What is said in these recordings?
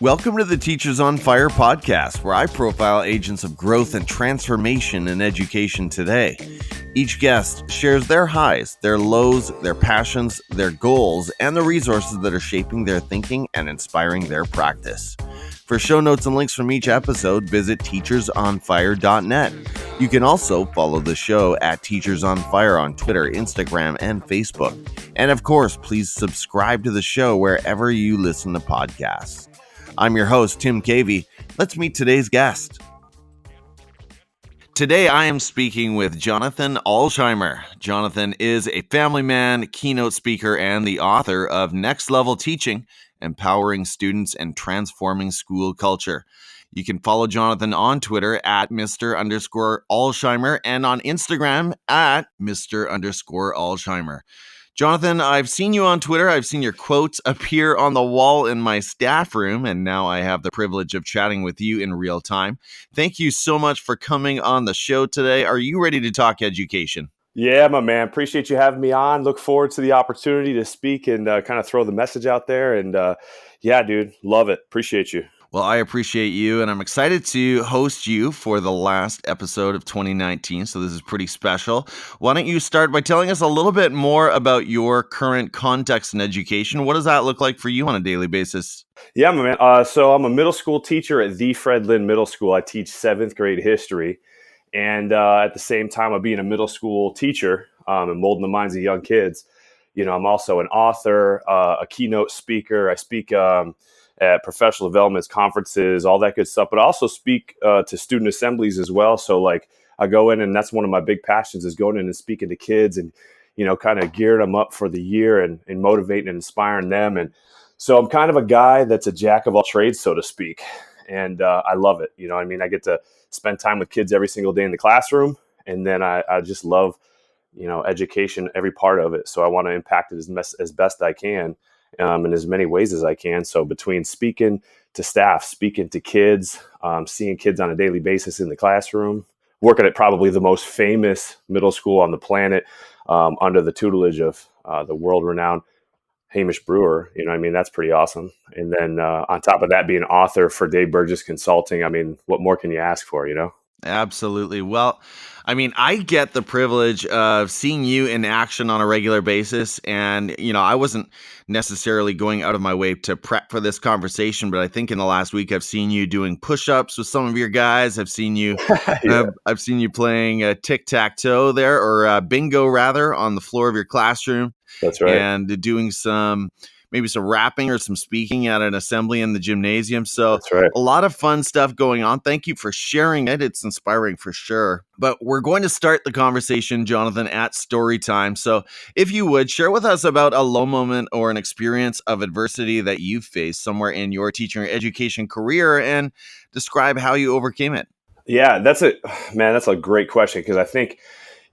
Welcome to the Teachers on Fire podcast, where I profile agents of growth and transformation in education today. Each guest shares their highs, their lows, their passions, their goals, and the resources that are shaping their thinking and inspiring their practice. For show notes and links from each episode, visit teachersonfire.net. You can also follow the show at Teachers on Fire on Twitter, Instagram, and Facebook. And of course, please subscribe to the show wherever you listen to podcasts. I'm your host, Tim Cavey. Let's meet today's guest. Today, I am speaking with Jonathan Alsheimer. Jonathan is a family man, keynote speaker, and the author of NextLevelTeaching, Empowering Students and Transforming School Culture. You can follow Jonathan on Twitter at Mr_Alsheimer and on Instagram at Mr_Alsheimer. Jonathan, I've seen you on Twitter. I've seen your quotes appear on the wall in my staff room, and now I have the privilege of chatting with you in real time. Thank you so much for coming on the show today. Are you ready to talk education? Yeah, my man. Appreciate you having me on. Look forward to the opportunity to speak and kind of throw the message out there. And yeah, dude, love it. Appreciate you. Well, I appreciate you, and I'm excited to host you for the last episode of 2019, so this is pretty special. Why don't you start by telling us a little bit more about your current context in education? What does that look like for you on a daily basis? Yeah, my man. So I'm a middle school teacher at the Fred Lynn Middle School. I teach 7th grade history, and at the same time of being a middle school teacher and molding the minds of young kids, you know, I'm also an author, a keynote speaker. I speak at professional developments, conferences, all that good stuff, but I also speak to student assemblies as well. So like I go in, and that's one of my big passions, is going in and speaking to kids and, you know, kind of gearing them up for the year and motivating and inspiring them. And so I'm kind of a guy that's a jack of all trades, so to speak. And I love it. You know, I mean, I get to spend time with kids every single day in the classroom. And then I just love, you know, education, every part of it. So I want to impact it as best I can. In as many ways as I can. So between speaking to staff, speaking to kids, seeing kids on a daily basis in the classroom, working at probably the most famous middle school on the planet, under the tutelage of the world-renowned Hamish Brewer, you know, I mean, that's pretty awesome. And then on top of that, being an author for Dave Burgess Consulting, I mean, what more can you ask for, you know? Absolutely. Well, I mean, I get the privilege of seeing you in action on a regular basis. And, you know, I wasn't necessarily going out of my way to prep for this conversation, but I think in the last week I've seen you doing push-ups with some of your guys. I've seen you Yeah. I've seen you playing tic-tac-toe there, or bingo rather, on the floor of your classroom. That's right. And doing maybe some rapping or some speaking at an assembly in the gymnasium. So That's right. a lot of fun stuff going on. Thank you for sharing it. It's inspiring for sure. But we're going to start the conversation, Jonathan, at story time. So if you would, share with us about a low moment or an experience of adversity that you faced somewhere in your teaching or education career, and describe how you overcame it. Yeah, that's a great question, because I think,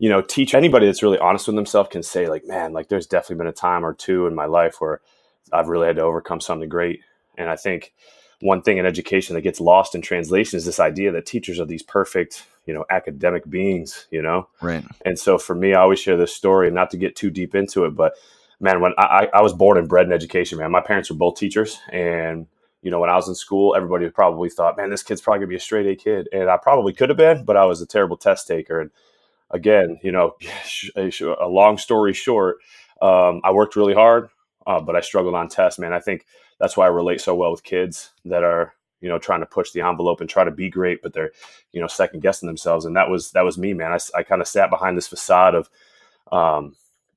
you know, anybody that's really honest with themselves can say like, man, like there's definitely been a time or two in my life where I've really had to overcome something great. And I think one thing in education that gets lost in translation is this idea that teachers are these perfect, you know, academic beings, you know? Right. And so for me, I always share this story, and not to get too deep into it, but man, when I was born and bred in education, man, my parents were both teachers. And, you know, when I was in school, everybody probably thought, man, this kid's probably gonna be a straight A kid. And I probably could have been, but I was a terrible test taker. And again, you know, a long story short, I worked really hard. But I struggled on tests, man. I think that's why I relate so well with kids that are, you know, trying to push the envelope and try to be great, but they're, you know, second guessing themselves. And that was me, man. I kind of sat behind this facade of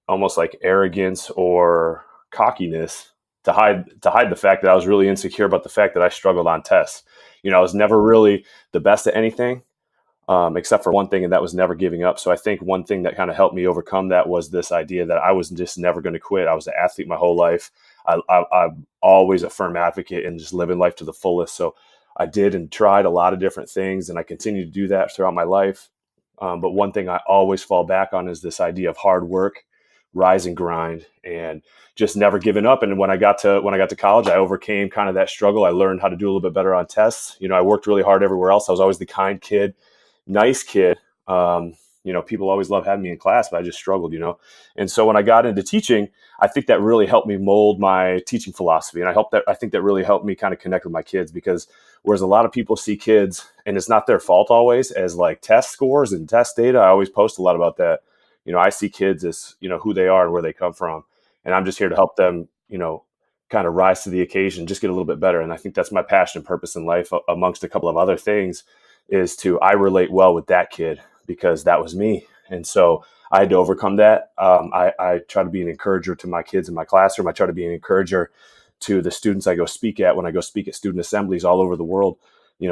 almost like arrogance or cockiness to hide the fact that I was really insecure about the fact that I struggled on tests. You know, I was never really the best at anything. Except for one thing, and that was never giving up. So I think one thing that kind of helped me overcome that was this idea that I was just never going to quit. I was an athlete my whole life. I'm always a firm advocate in just living life to the fullest. So I did and tried a lot of different things, and I continue to do that throughout my life. But one thing I always fall back on is this idea of hard work, rise and grind, and just never giving up. And when I got to college, I overcame kind of that struggle. I learned how to do a little bit better on tests. You know, I worked really hard everywhere else. I was always the kind kid, nice kid, People always love having me in class, but I just struggled, And so when I got into teaching, I think that really helped me mold my teaching philosophy. And I think that really helped me kind of connect with my kids, because whereas a lot of people see kids, and it's not their fault always, as like test scores and test data, I always post a lot about that. I see kids as, who they are and where they come from. And I'm just here to help them, kind of rise to the occasion, just get a little bit better. And I think that's my passion and purpose in life, amongst a couple of other things, is I relate well with that kid because that was me. And so I had to overcome that. I try to be an encourager to my kids in my classroom. I try to be an encourager to the students I go speak at when I go speak at student assemblies all over the world,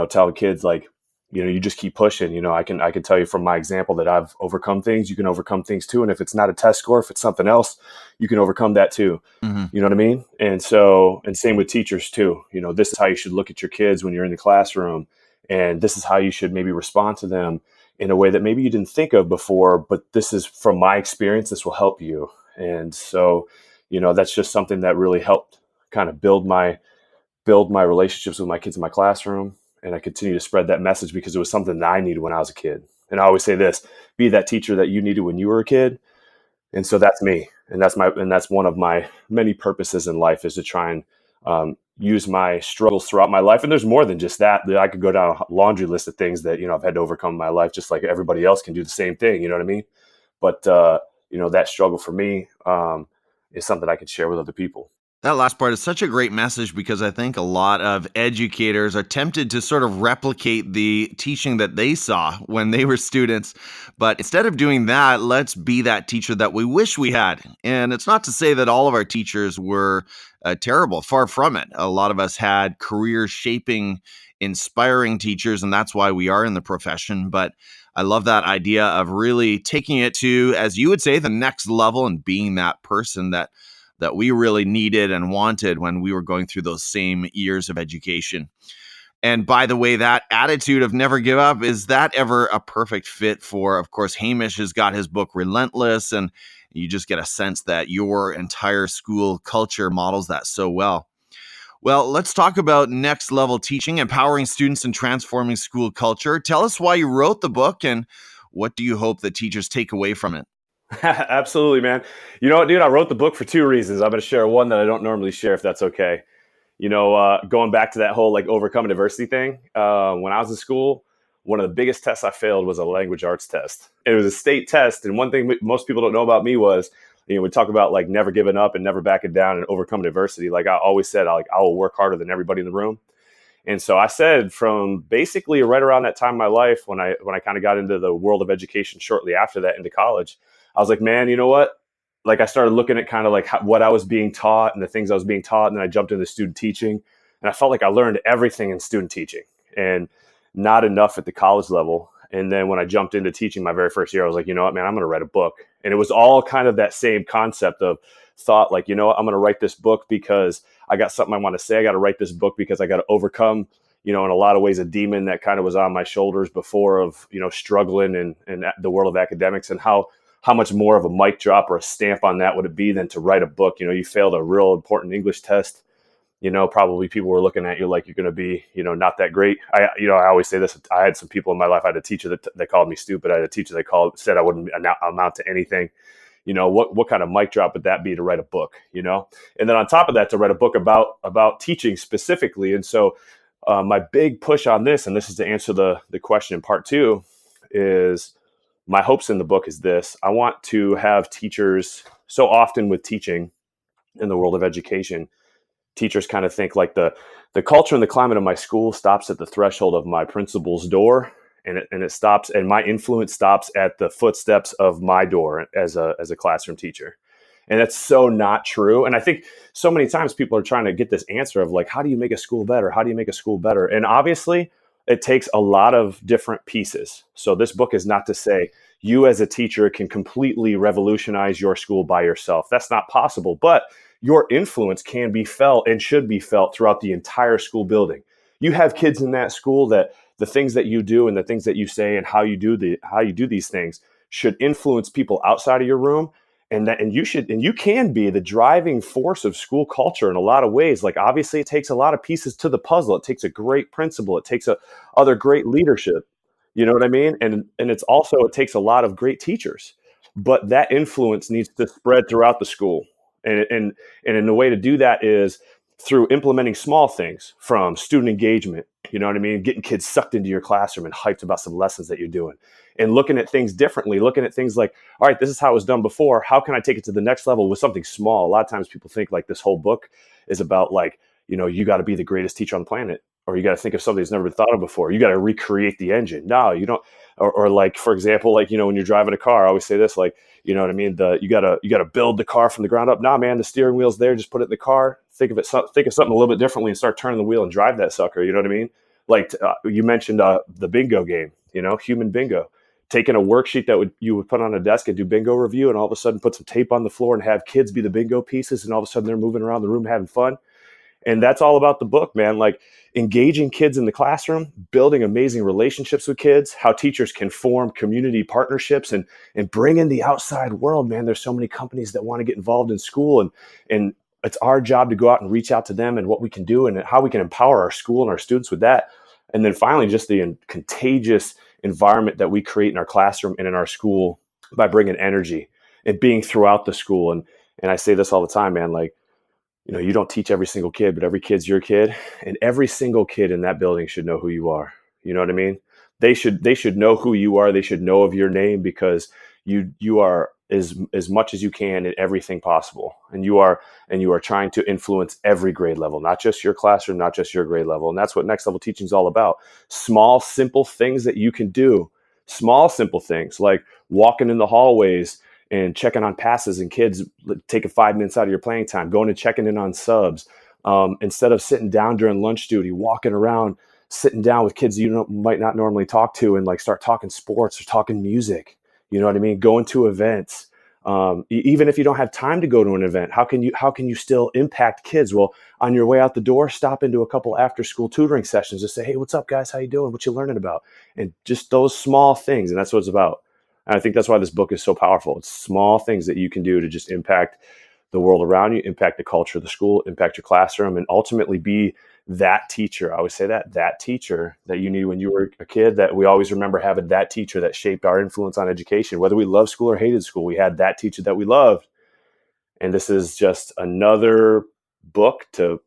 telling kids like, you just keep pushing. I can tell you from my example that I've overcome things. You can overcome things too. And if it's not a test score, if it's something else, you can overcome that too. Mm-hmm. You know what I mean? And so, and same with teachers too. This is how you should look at your kids when you're in the classroom. And this is how you should maybe respond to them in a way that maybe you didn't think of before, but this is from my experience, this will help you. And so, that's just something that really helped kind of build my relationships with my kids in my classroom. And I continue to spread that message because it was something that I needed when I was a kid. And I always say this: be that teacher that you needed when you were a kid. And so that's me. And that's one of my many purposes in life, is to try and use my struggles throughout my life. And there's more than just that. I could go down a laundry list of things that, I've had to overcome in my life, just like everybody else can do the same thing. You know what I mean? But, that struggle for me is something I could share with other people. That last part is such a great message, because I think a lot of educators are tempted to sort of replicate the teaching that they saw when they were students. But instead of doing that, let's be that teacher that we wish we had. And it's not to say that all of our teachers were terrible. Far from it. A lot of us had career-shaping, inspiring teachers, and that's why we are in the profession. But I love that idea of really taking it to, as you would say, the next level, and being that person that we really needed and wanted when we were going through those same years of education. And by the way, that attitude of never give up, is that ever a perfect fit for, of course, Hamish has got his book Relentless, and you just get a sense that your entire school culture models that so well. Well, let's talk about Next Level Teaching, empowering students and transforming school culture. Tell us why you wrote the book, and what do you hope that teachers take away from it? Absolutely, man. You know what, dude? I wrote the book for two reasons. I'm going to share one that I don't normally share, if that's okay. Going back to that whole like overcoming adversity thing. When I was in school, one of the biggest tests I failed was a language arts test. It was a state test. And one thing most people don't know about me was, we talk about like never giving up and never backing down and overcoming adversity. Like I always said, I will work harder than everybody in the room. And so I said, from basically right around that time in my life, when I kind of got into the world of education shortly after that, into college, I was like, man, you know what? Like I started looking at kind of like what I was being taught and the things I was being taught. And then I jumped into student teaching, and I felt like I learned everything in student teaching and not enough at the college level. And then when I jumped into teaching my very first year, I was like, you know what, man, I'm going to write a book. And it was all kind of that same concept of thought, like, you know what, I'm going to write this book because I got something I want to say. I got to write this book because I got to overcome, in a lot of ways, a demon that kind of was on my shoulders before, of, struggling in the world of academics, and how much more of a mic drop or a stamp on that would it be than to write a book. You failed a real important English test. Probably people were looking at you like you're going to be, not that great. I always say this. I had some people in my life. I had a teacher that called me stupid. I had a teacher that said I wouldn't amount to anything. What kind of mic drop would that be to write a book, And then on top of that, to write a book about teaching specifically. And so my big push on this, and this is to answer the question in part two, is my hopes in the book is this. I want to have teachers, so often with teaching in the world of education, teachers kind of think like the culture and the climate of my school stops at the threshold of my principal's door, and it stops, and my influence stops at the footsteps of my door as a classroom teacher. And that's so not true. And I think so many times people are trying to get this answer of like, how do you make a school better? How do you make a school better? And obviously it takes a lot of different pieces. So this book is not to say you as a teacher can completely revolutionize your school by yourself. That's not possible. But your influence can be felt and should be felt throughout the entire school building. You have kids in that school that the things that you do and the things that you say and how you do these things should influence people outside of your room. And you can be the driving force of school culture in a lot of ways. Like, obviously it takes a lot of pieces to the puzzle. It takes a great principal. It takes other great leadership. You know what I mean? And it's also, it takes a lot of great teachers, but that influence needs to spread throughout the school. And in the way to do that is through implementing small things from student engagement, you know what I mean? Getting kids sucked into your classroom and hyped about some lessons that you're doing, and looking at things differently, looking at things like, all right, this is how it was done before. How can I take it to the next level with something small? A lot of times people think like this whole book is about like, you got to be the greatest teacher on the planet, or you got to think of something that's never been thought of before. You got to recreate the engine. No, you don't. Or like, for example, like, when you're driving a car, I always say this, like, you know what I mean? You gotta build the car from the ground up. Nah, man, the steering wheel's there. Just put it in the car. Think of something a little bit differently and start turning the wheel and drive that sucker. You know what I mean? Like you mentioned the bingo game. Human bingo. Taking a worksheet that you would put on a desk and do bingo review, and all of a sudden put some tape on the floor and have kids be the bingo pieces, and all of a sudden they're moving around the room having fun. And that's all about the book, man. Like engaging kids in the classroom, building amazing relationships with kids, how teachers can form community partnerships and bring in the outside world, man. There's so many companies that want to get involved in school, and it's our job to go out and reach out to them and what we can do and how we can empower our school and our students with that. And then finally, just the contagious environment that we create in our classroom and in our school by bringing energy and being throughout the school. And I say this all the time, man, like, you don't teach every single kid, but every kid's your kid, and every single kid in that building should know who you are. You know what I mean? They should know who you are. They should know of your name, because you are as much as you can in everything possible. And you are trying to influence every grade level, not just your classroom, not just your grade level. And that's what Next Level Teaching is all about. Small, simple things that you can do. Small, simple things like walking in the hallways and checking on passes and kids taking 5 minutes out of your playing time, going and checking in on subs. Instead of sitting down during lunch duty, walking around, sitting down with kids you might not normally talk to, and like start talking sports or talking music. You know what I mean? Going to events. Even if you don't have time to go to an event, how can you still impact kids? Well, on your way out the door, stop into a couple after school tutoring sessions. Just say, hey, what's up, guys? How you doing? What you learning about? And just those small things. And that's what it's about. And I think that's why this book is so powerful. It's small things that you can do to just impact the world around you, impact the culture of the school, impact your classroom, and ultimately be that teacher. I always say that teacher that you knew when you were a kid, that we always remember having that teacher that shaped our influence on education. Whether we loved school or hated school, we had that teacher that we loved. And this is just another book to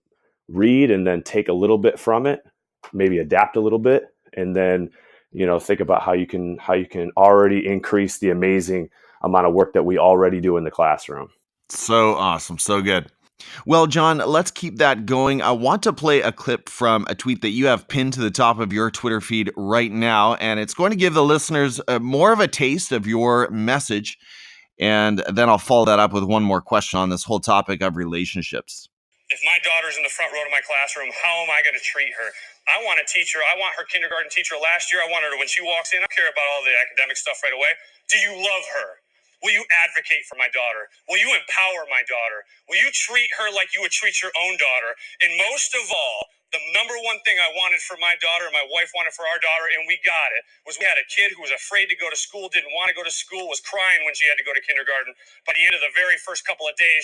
read and then take a little bit from it, maybe adapt a little bit, and then think about how you can already increase the amazing amount of work that we already do in the classroom. So awesome. So good. Well, Jon, let's keep that going. I want to play a clip from a tweet that you have pinned to the top of your Twitter feed right now, and it's going to give the listeners more of a taste of your message. And then I'll follow that up with one more question on this whole topic of relationships. If my daughter's in the front row of my classroom, how am I going to treat her? I want to teach her. I want her kindergarten teacher last year. I want her to, when she walks in, I don't care about all the academic stuff right away. Do you love her? Will you advocate for my daughter? Will you empower my daughter? Will you treat her like you would treat your own daughter? And most of all, the number one thing I wanted for my daughter, my wife wanted for our daughter, and we got it, was we had a kid who was afraid to go to school, didn't want to go to school, was crying when she had to go to kindergarten. By the end of the very first couple of days,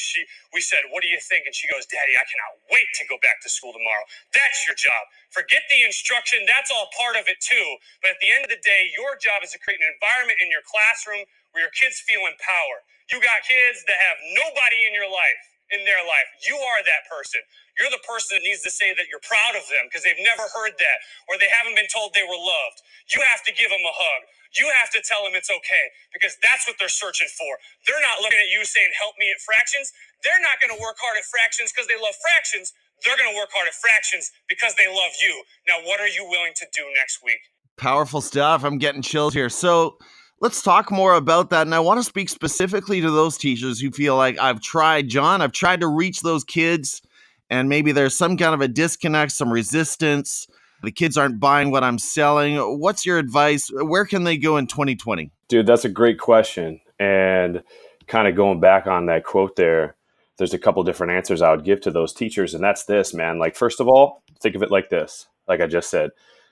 we said, what do you think? And she goes, Daddy, I cannot wait to go back to school tomorrow. That's your job. Forget the instruction. That's all part of it too. But at the end of the day, your job is to create an environment in your classroom where your kids feel empowered. You got kids that have nobody in your life, in their life. You are that person. You're the person that needs to say that you're proud of them because they've never heard that, or they haven't been told they were loved. You have to give them a hug. You have to tell them it's okay, because that's what they're searching for. They're not looking at you saying, help me at fractions. They're not going to work hard at fractions because they love fractions. They're going to work hard at fractions because they love you. Now, what are you willing to do next week? Powerful stuff. I'm getting chills here. So let's talk more about that. And I want to speak specifically to those teachers who feel like, I've tried to reach those kids, and maybe there's some kind of a disconnect, some resistance. The kids aren't buying what I'm selling. What's your advice? Where can they go in 2020? Dude, that's a great question. And kind of going back on that quote there's a couple different answers I would give to those teachers. And that's this, man. Like, first of all, think of it like this. Like I just said,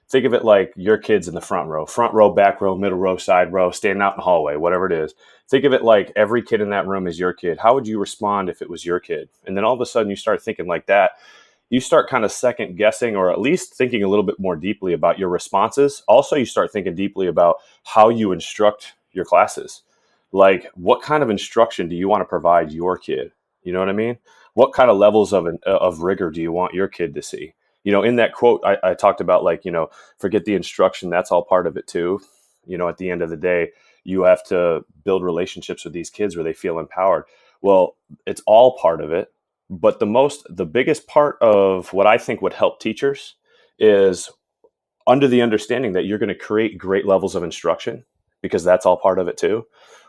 think of it like your kids in the front row, back row, middle row, side row, standing out in the hallway, whatever it is. Think of it like every kid in that room is your kid. How would you respond if it was your kid? And then all of a sudden you start thinking like that. you start kind of second guessing, or at least thinking a little bit more deeply about your responses. Also, you start thinking deeply about how you instruct your classes. Like, what kind of instruction do you want to provide your kid? You know what I mean? What kind of levels of rigor do you want your kid to see? In that quote, I talked about, like, forget the instruction. That's all part of it too. At the end of the day, you have to build relationships with these kids where they feel empowered. Well, it's all part of it. But the biggest part of what I think would help teachers is under the understanding that you're going to create great levels of instruction, because that's all part of it too.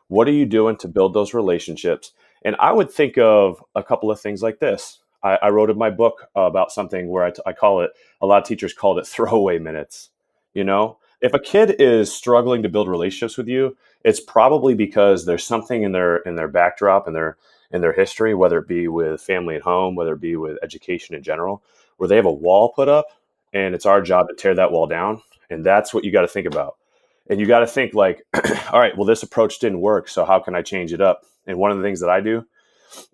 What are you doing to build those relationships? And I would think of a couple of things like this. I wrote in my book about something where I call it, a lot of teachers called it throwaway minutes. If a kid is struggling to build relationships with you, it's probably because there's something in their backdrop and their history, whether it be with family at home, whether it be with education in general, where they have a wall put up, and it's our job to tear that wall down. And that's what you got to think about. And you got to think like, all right, well, this approach didn't work, so how can I change it up? And one of the things that I do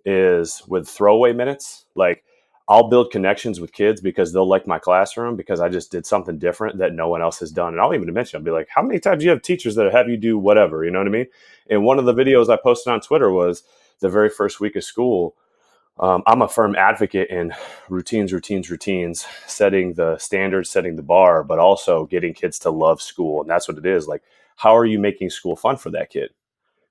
is with throwaway minutes, like, I'll build connections with kids because they'll like my classroom because I just did something different that no one else has done. And I'll even mention, I'll be like, how many times do you have teachers that have you do whatever? You know what I mean? And one of the videos I posted on Twitter was the very first week of school. I'm a firm advocate in routines, setting the standards, setting the bar, but also getting kids to love school. And that's what it is. Like, how are you making school fun for that kid?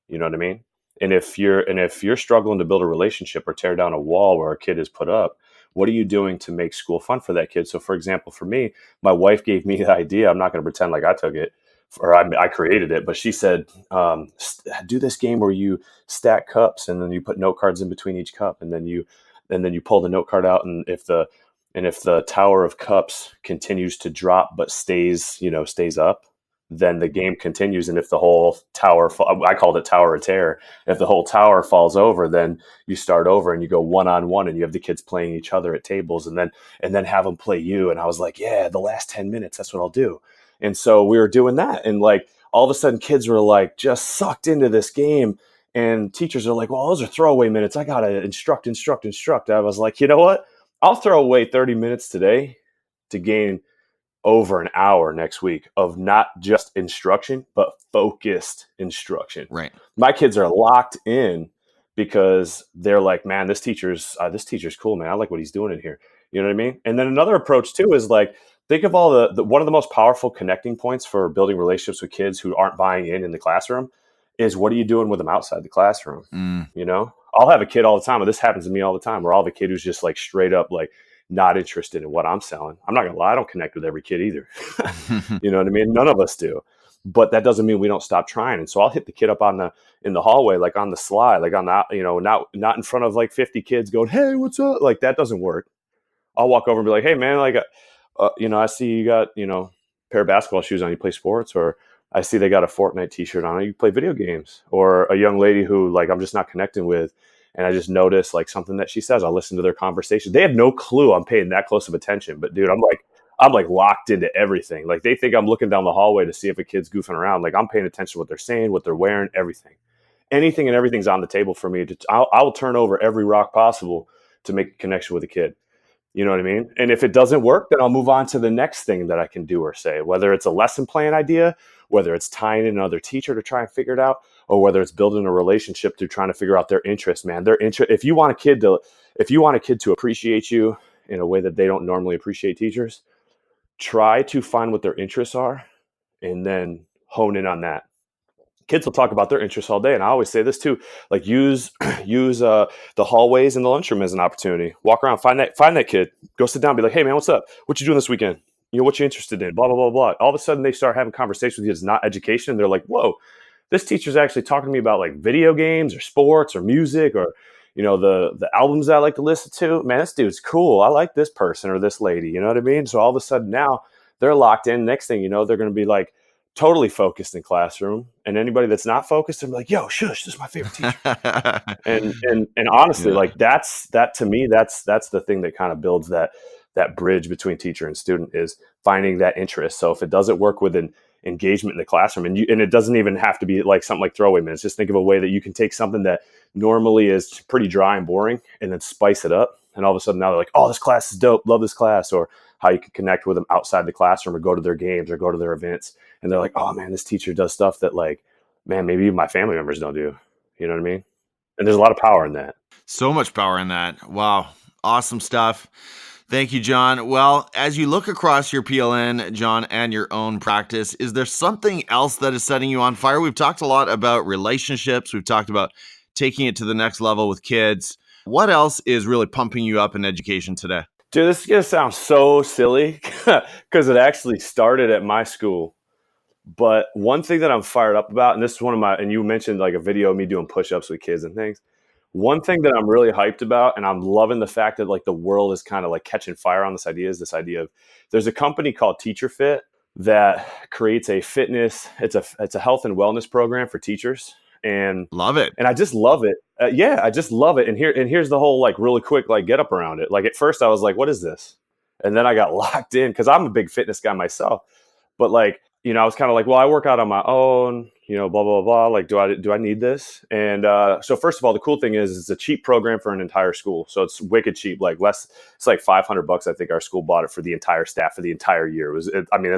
You know what I mean? And if you're struggling to build a relationship or tear down a wall where a kid is put up, what are you doing to make school fun for that kid? So, for example, for me, my wife gave me the idea. I'm not going to pretend like I took it or I created it, but she said, do this game where you stack cups and then you put note cards in between each cup, and then you pull the note card out, and if the tower of cups continues to drop but stays up, then the game continues. And if the whole tower, I called it tower of terror, if the whole tower falls over, then you start over and you go 1-on-1, and you have the kids playing each other at tables, and then have them play you. And I was like, yeah, the last 10 minutes, that's what I'll do. And so we were doing that. And like, all of a sudden kids were like just sucked into this game, and teachers are like, well, those are throwaway minutes. I got to instruct. I was like, you know what? I'll throw away 30 minutes today to gain over an hour next week of not just instruction, but focused instruction. Right. My kids are locked in because they're like, man, this teacher's cool, man. I like what he's doing in here. You know what I mean? And then another approach too is like, think of all the one of the most powerful connecting points for building relationships with kids who aren't buying in the classroom is, what are you doing with them outside the classroom? I'll have a kid all the time, and this happens to me all the time, where I'll have a kid who's just like straight up like not interested in what I'm selling. I'm not gonna lie, I don't connect with every kid either. You know what I mean? None of us do. But that doesn't mean we don't stop trying. And so I'll hit the kid up in the hallway, like on the slide, like on the, not in front of like 50 kids going, hey, what's up? Like, that doesn't work. I'll walk over and be like, hey man, like, I see you got, a pair of basketball shoes on, you play sports, or I see they got a Fortnite t-shirt on, you play video games, or a young lady who like, I'm just not connecting with. And I just notice like something that she says, I'll listen to their conversation. They have no clue I'm paying that close of attention, but dude, I'm like locked into everything. Like, they think I'm looking down the hallway to see if a kid's goofing around. Like, I'm paying attention to what they're saying, what they're wearing, everything. Anything and everything's on the table for me. I'll turn over every rock possible to make a connection with a kid. You know what I mean? And if it doesn't work, then I'll move on to the next thing that I can do or say, whether it's a lesson plan idea, whether it's tying in another teacher to try and figure it out, or whether it's building a relationship through trying to figure out their interests, man. If you want a kid to appreciate you in a way that they don't normally appreciate teachers, try to find what their interests are and then hone in on that. Kids will talk about their interests all day. And I always say this too, like, use the hallways and the lunchroom as an opportunity. Walk around, find that kid, go sit down, be like, hey man, what's up? What you doing this weekend? What you interested in? Blah, blah, blah, blah. All of a sudden they start having conversations with you. It's not education. And they're like, whoa, this teacher's actually talking to me about like video games or sports or music or, the albums that I like to listen to. Man, this dude's cool. I like this person or this lady. You know what I mean? So all of a sudden now they're locked in. Next thing you know, they're going to be like totally focused in classroom. And anybody that's not focused, they're like, yo, shush, this is my favorite teacher. and honestly, like that to me, that's the thing that kind of builds that bridge between teacher and student, is finding that interest. So if it doesn't work with an engagement in the classroom, and it doesn't even have to be like something like throwaway minutes, just think of a way that you can take something that normally is pretty dry and boring and then spice it up. And all of a sudden now they're like, oh, this class is dope. Love this class. Or how you can connect with them outside the classroom or go to their games or go to their events. And they're like, oh man, this teacher does stuff that like, man, maybe even my family members don't do. You know what I mean? And there's a lot of power in that. So much power in that. Wow. Awesome stuff. Thank you, Jon. Well, as you look across your PLN, Jon, and your own practice, is there something else that is setting you on fire? We've talked a lot about relationships. We've talked about taking it to the next level with kids. What else is really pumping you up in education today? Dude, this is going to sound so silly because it actually started at my school. But one thing that I'm fired up about, and this is one of my, and you mentioned like a video of me doing push-ups with kids and things. One thing that I'm really hyped about, and I'm loving the fact that like the world is kind of like catching fire on this idea, is this idea of there's a company called TeacherFit that creates a fitness, it's a health and wellness program for teachers. And love it. And I just love it. Yeah, I just love it. And here's the whole like really quick like get up around it. Like at first I was like, what is this? And then I got locked in because I'm a big fitness guy myself. But like, you know, I was kind of like, well, I work out on my own, you know, blah, blah, blah. Like, do I need this? And so first of all, the cool thing is it's a cheap program for an entire school. So it's wicked cheap, like it's like $500. I think our school bought it for the entire staff for the entire year. It's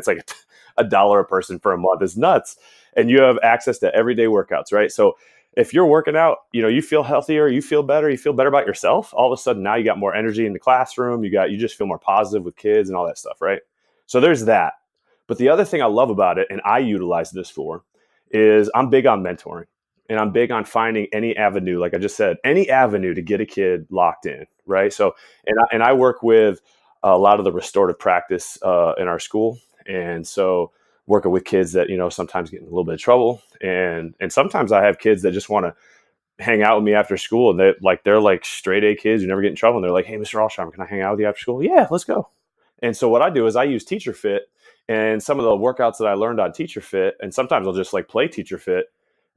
like $1 a person for a month. It's nuts. And you have access to everyday workouts, right? So if you're working out, you know, you feel healthier, you feel better about yourself. All of a sudden now you got more energy in the classroom. You just feel more positive with kids and all that stuff, right? So there's that. But the other thing I love about it, and I utilize this for, is I'm big on mentoring. And I'm big on finding any avenue, like I just said, any avenue to get a kid locked in, right? So, and I work with a lot of the restorative practice in our school. And so working with kids that, you know, sometimes get in a little bit of trouble. And sometimes I have kids that just want to hang out with me after school. And they're like straight A kids who never get in trouble. And they're like, hey, Mr. Alsheimer, can I hang out with you after school? Yeah, let's go. And so what I do is I use TeacherFit and some of the workouts that I learned on TeacherFit. And sometimes I'll just like play TeacherFit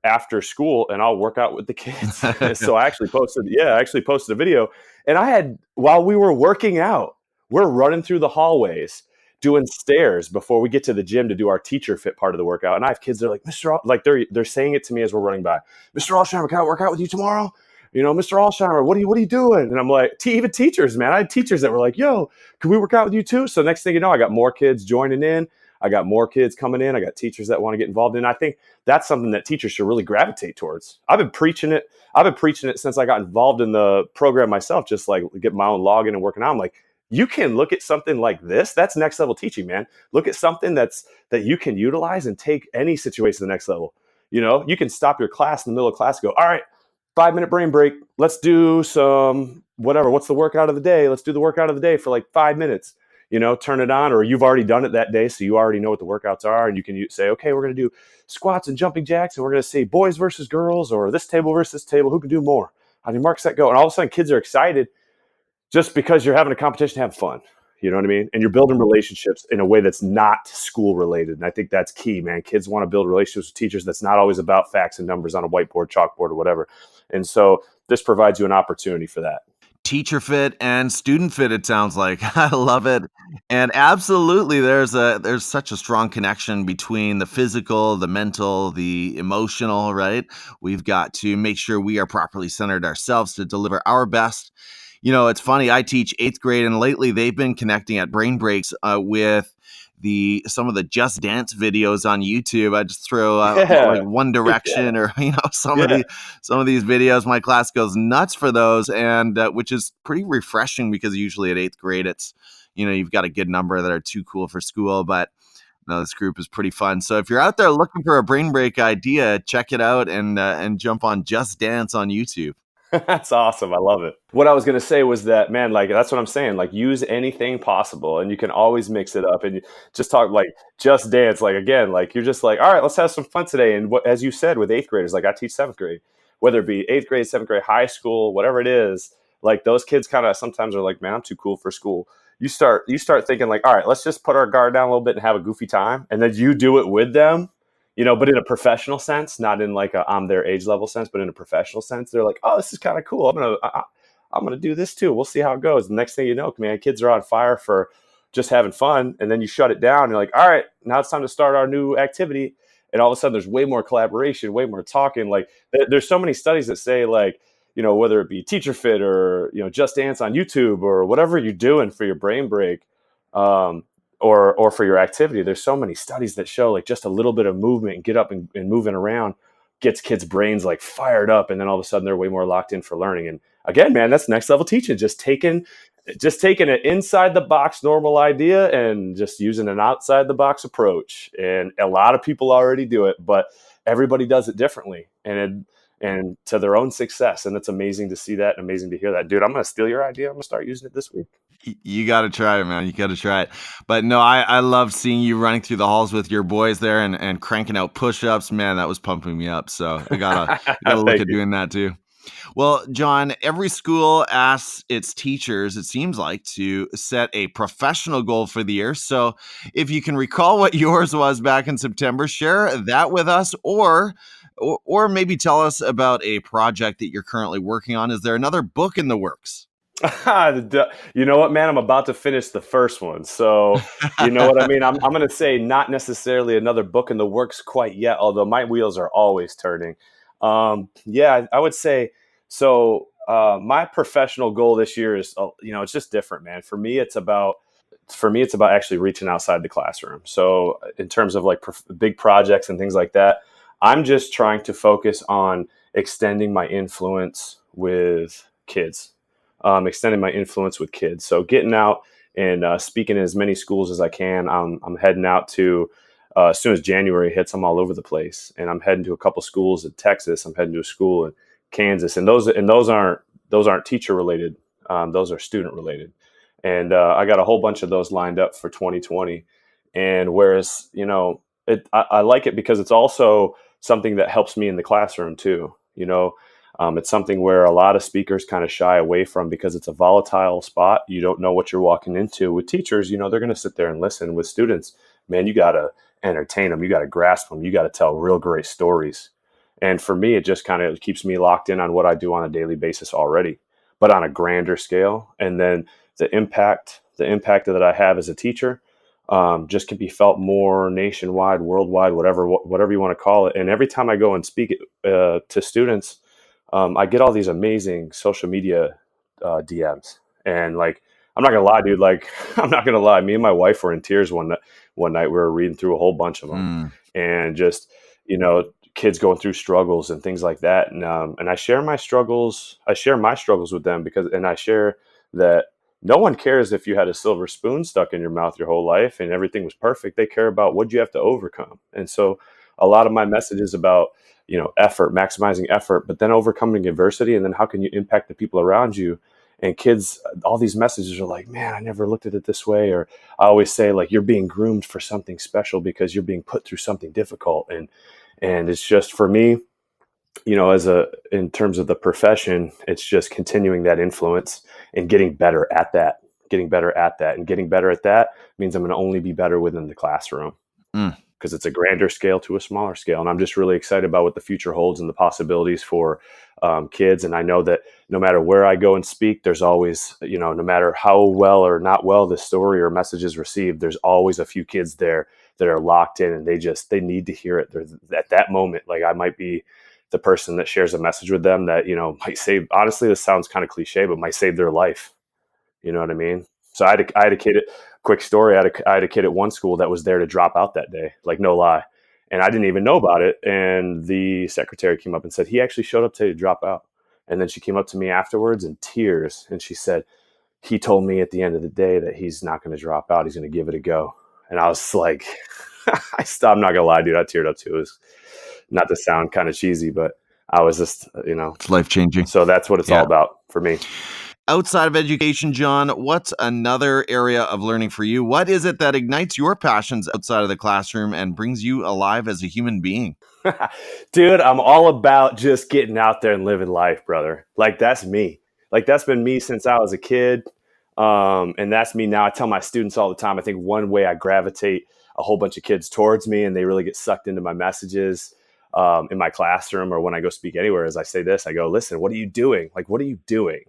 after school and I'll work out with the kids. So I actually posted a video. And while we were working out, we're running through the hallways doing stairs before we get to the gym to do our TeacherFit part of the workout. And I have kids that are like, they're saying it to me as we're running by. Mr. Alsheimer, can I work out with you tomorrow? You know, Mr. Alsheimer, what are you doing? And I'm like, even teachers, man. I had teachers that were like, yo, can we work out with you too? So next thing you know, I got more kids joining in. I got more kids coming in. I got teachers that want to get involved in. I think that's something that teachers should really gravitate towards. I've been preaching it since I got involved in the program myself, just like get my own login and working out. I'm like, you can look at something like this. That's next level teaching, man. Look at something that you can utilize and take any situation to the next level. You know, you can stop your class in the middle of class and go, all right, 5-minute brain break. Let's do some whatever. What's the workout of the day? Let's do the workout of the day for like 5 minutes. You know, turn it on, or you've already done it that day, so you already know what the workouts are, and you can say, okay, we're going to do squats and jumping jacks, and we're going to say boys versus girls, or this table versus this table. Who can do more? How do you mark, set, go? And all of a sudden, kids are excited just because you're having a competition to have fun. You know what I mean? And you're building relationships in a way that's not school related. And I think that's key, man. Kids want to build relationships with teachers. That's not always about facts and numbers on a whiteboard, chalkboard, or whatever. And so this provides you an opportunity for that. TeacherFit and student fit, it sounds like. I love it. And absolutely, there's such a strong connection between the physical, the mental, the emotional, right? We've got to make sure we are properly centered ourselves to deliver our best. You know, it's funny, I teach 8th grade, and lately they've been connecting at brain breaks with some of the Just Dance videos on YouTube. I just throw like One Direction or, you know, some of these videos. My class goes nuts for those, and which is pretty refreshing because usually at 8th grade it's, you know, you've got a good number that are too cool for school, but no, this group is pretty fun. So if you're out there looking for a brain break idea, check it out and jump on Just Dance on YouTube. That's awesome. I love it. What I was going to say was that, man, like, that's what I'm saying. Like, use anything possible, and you can always mix it up, and you just talk like Just Dance. Like, again, like you're just like, all right, let's have some fun today. And as you said, with 8th graders, like I teach 7th grade, whether it be 8th grade, 7th grade, high school, whatever it is, like those kids kind of sometimes are like, man, I'm too cool for school. You start thinking like, all right, let's just put our guard down a little bit and have a goofy time. And then you do it with them. You know, but in a professional sense, not in like I'm their age level sense, but in a professional sense, they're like, oh, this is kind of cool. I'm gonna do this too. We'll see how it goes. The next thing you know, man, kids are on fire for just having fun, and then you shut it down. You're like, all right, now it's time to start our new activity, and all of a sudden, there's way more collaboration, way more talking. Like, there's so many studies that say, like, whether it be TeacherFit or, Just Dance on YouTube or whatever you're doing for your brain break, or for your activity, there's so many studies that show like just a little bit of movement and get up and moving around gets kids' brains like fired up. And then all of a sudden they're way more locked in for learning. And again, man, that's next level teaching. Just taking an inside the box normal idea and just using an outside the box approach. And a lot of people already do it, but everybody does it differently and to their own success. And it's amazing to see that and amazing to hear that. Dude, I'm going to steal your idea. I'm going to start using it this week. You got to try it, man. You got to try it. But no, I love seeing you running through the halls with your boys there and cranking out push-ups. Man, that was pumping me up. So I gotta look at doing that too. Well, Jon, every school asks its teachers, it seems like, to set a professional goal for the year. So if you can recall what yours was back in September, share that with us, or maybe tell us about a project that you're currently working on. Is there another book in the works? You know what, man? I'm about to finish the first one. So, you know what I mean? I'm going to say not necessarily another book in the works quite yet, although my wheels are always turning. I would say, so my professional goal this year is, it's just different, man. For me, it's about actually reaching outside the classroom. So in terms of like big projects and things like that, I'm just trying to focus on extending my influence with kids. So getting out and speaking in as many schools as I can. I'm heading out to, as soon as January hits, I'm all over the place, and I'm heading to a couple schools in Texas. I'm heading to a school in Kansas, and those aren't teacher related. Those are student related, and I got a whole bunch of those lined up for 2020. And whereas I like it because it's also something that helps me in the classroom too. It's something where a lot of speakers kind of shy away from because it's a volatile spot. You don't know what you're walking into. With teachers, they're going to sit there and listen. With students, man, you got to entertain them. You got to grasp them. You got to tell real great stories. And for me, it just kind of keeps me locked in on what I do on a daily basis already, but on a grander scale. And then the impact that I have as a teacher just can be felt more nationwide, worldwide, whatever you want to call it. And every time I go and speak to students, I get all these amazing social media DMs, and like, I'm not gonna lie, dude. Like, I'm not gonna lie. Me and my wife were in tears one night. We were reading through a whole bunch of them, and just kids going through struggles and things like that. And I share my struggles. I share my struggles with them and I share that no one cares if you had a silver spoon stuck in your mouth your whole life and everything was perfect. They care about what you have to overcome. And so, a lot of my message is about effort, maximizing effort, but then overcoming adversity, and then how can you impact the people around you? And kids, all these messages are like, man, I never looked at it this way. Or I always say, like, you're being groomed for something special because you're being put through something difficult. And it's just, for me, in terms of the profession, it's just continuing that influence and getting better at that. And getting better at that means I'm going to only be better within the classroom. Because it's a grander scale to a smaller scale. And I'm just really excited about what the future holds and the possibilities for kids. And I know that no matter where I go and speak, there's always, no matter how well or not well the story or message is received, there's always a few kids there that are locked in, and they need to hear it. At that moment, like, I might be the person that shares a message with them that, might save, honestly, this sounds kind of cliche, but might save their life. You know what I mean? So I had a kid, quick story. I had a kid at one school that was there to drop out that day, like, no lie. And I didn't even know about it. And the secretary came up and said, he actually showed up today to drop out. And then she came up to me afterwards in tears. And she said, he told me at the end of the day that he's not going to drop out. He's going to give it a go. And I was like, I'm not going to lie, dude. I teared up too. It was, not to sound kind of cheesy, but I was just, it's life-changing. So that's what it's all about for me. Outside of education, Jon, what's another area of learning for you? What is it that ignites your passions outside of the classroom and brings you alive as a human being? Dude, I'm all about just getting out there and living life, brother. Like, that's me. Like, that's been me since I was a kid. And that's me now. I tell my students all the time, I think one way I gravitate a whole bunch of kids towards me and they really get sucked into my messages in my classroom or when I go speak anywhere is I say this, I go, listen, what are you doing? Like, what are you doing?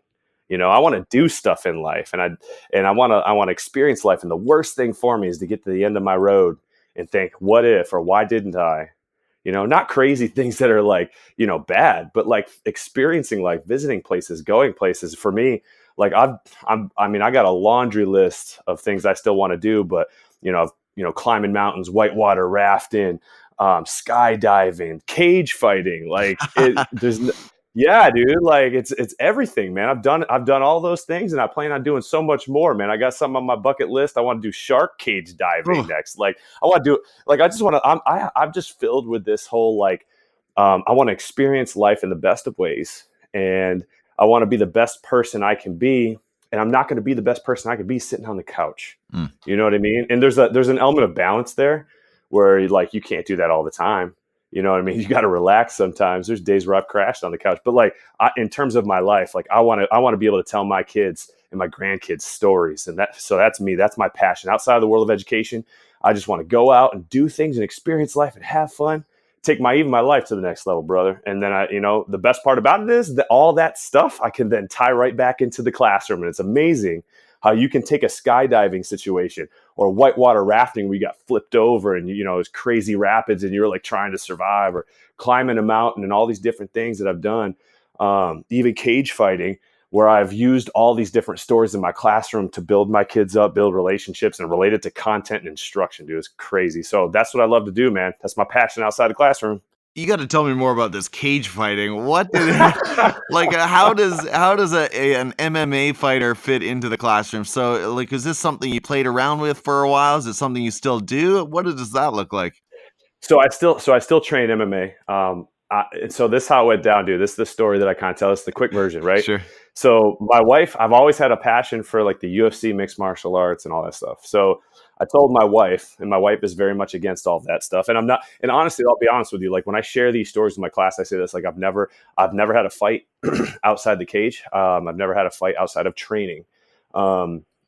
I want to do stuff in life, and I want to experience life. And the worst thing for me is to get to the end of my road and think, what if, or why didn't I? not crazy things that are like, bad, but like experiencing life, visiting places, going places. For me, like I got a laundry list of things I still want to do, but climbing mountains, whitewater rafting, skydiving, cage fighting, like yeah, dude, like it's everything, man. I've done all those things, and I plan on doing so much more, man. I got something on my bucket list. I want to do shark cage diving next. Like I want to do, like I just want to. I'm just filled with this whole like, I want to experience life in the best of ways, and I want to be the best person I can be. And I'm not going to be the best person I could be sitting on the couch. You know what I mean? And there's an element of balance there, where like you can't do that all the time. You know what I mean? You got to relax sometimes. There's days where I've crashed on the couch, but like in terms of my life, like I want to be able to tell my kids and my grandkids stories, and that's me. That's my passion. Outside of the world of education, I just want to go out and do things and experience life and have fun. Take my life to the next level, brother. And then the best part about it is that all that stuff I can then tie right back into the classroom, and it's amazing how you can take a skydiving situation or whitewater rafting where you got flipped over and, it's crazy rapids and you're like trying to survive, or climbing a mountain and all these different things that I've done. Even cage fighting, where I've used all these different stories in my classroom to build my kids up, build relationships, and relate it to content and instruction, dude. It's crazy. So that's what I love to do, man. That's my passion outside the classroom. You got to tell me more about this cage fighting. What did like? How does an MMA fighter fit into the classroom? So, like, is this something you played around with for a while? Is it something you still do? What does that look like? So I still train MMA. So this is how it went down, dude. This is the story that I kind of tell. It's the quick version, right? Sure. So my wife, I've always had a passion for like the UFC, mixed martial arts, and all that stuff. So I told my wife, and my wife is very much against all of that stuff. And I'm not, and honestly, I'll be honest with you. Like when I share these stories in my class, I say this, like I've never had a fight outside the cage. I've never had a fight outside of training,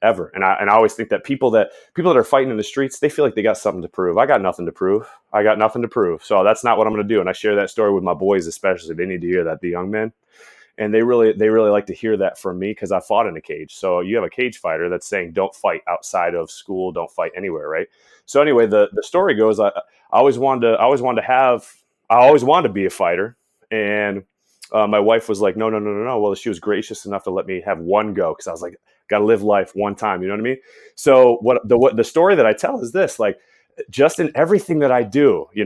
ever. And I always think that people that are fighting in the streets, they feel like they got something to prove. I got nothing to prove. So that's not what I'm going to do. And I share that story with my boys, especially. They need to hear that, the young men. And they really like to hear that from me, because I fought in a cage. So you have a cage fighter that's saying, don't fight outside of school, don't fight anywhere, right? So anyway, the story goes, I always wanted to be a fighter. And my wife was like, no. Well, she was gracious enough to let me have one go, because I was like, got to live life one time. You know what I mean? So what the story that I tell is this, like, just in everything that I do, I